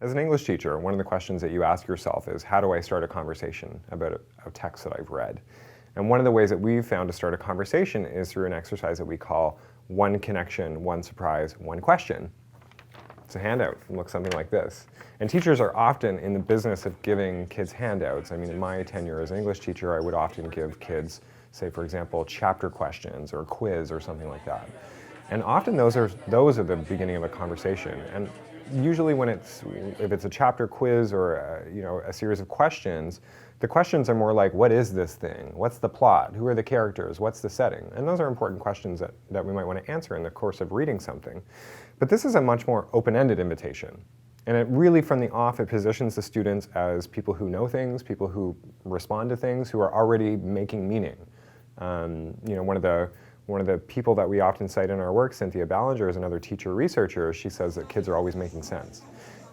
As an English teacher, one of the questions that you ask yourself is, how do I start a conversation about a text that I've read? And one of the ways that we've found to start a conversation is through an exercise that we call one connection, one surprise, one question. It's a handout. It looks something like this. And teachers are often in the business of giving kids handouts. I mean, in my tenure as an English teacher, I would often give kids, say, for example, chapter questions or a quiz or something like that. And often those are the beginning of a conversation. And usually if it's a chapter quiz or a series of questions, the questions are more like, what is this thing? What's the plot? Who are the characters? What's the setting? And those are important questions that we might want to answer in the course of reading something. But this is a much more open-ended invitation. And it really, from the off, it positions the students as people who know things, people who respond to things, who are already making meaning. One of the people that we often cite in our work, Cynthia Ballinger, is another teacher researcher. She says that kids are always making sense.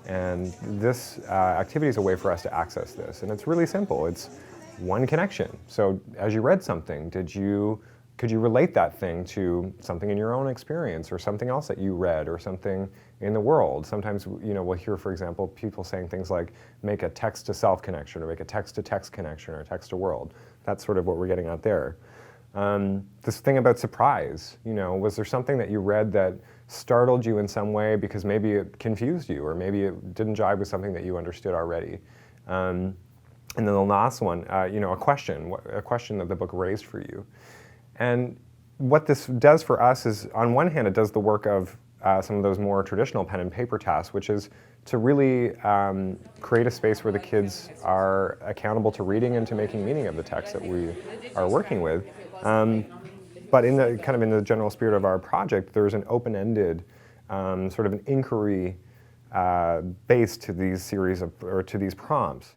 And this activity is a way for us to access this. And it's really simple. It's one connection. So as you read something, could you relate that thing to something in your own experience or something else that you read or something in the world? Sometimes, we'll hear, for example, people saying things like make a text-to-self connection or make a text-to-text connection or text-to-world. That's sort of what we're getting at there. This thing about surprise, was there something that you read that startled you in some way because maybe it confused you or maybe it didn't jive with something that you understood already? And then the last one, a question that the book raised for you. And what this does for us is, on one hand, it does the work of some of those more traditional pen and paper tasks, which is to really create a space where the kids are accountable to reading and to making meaning of the text that we are working with. But in the general spirit of our project, there's an open-ended sort of an inquiry base to these to these prompts.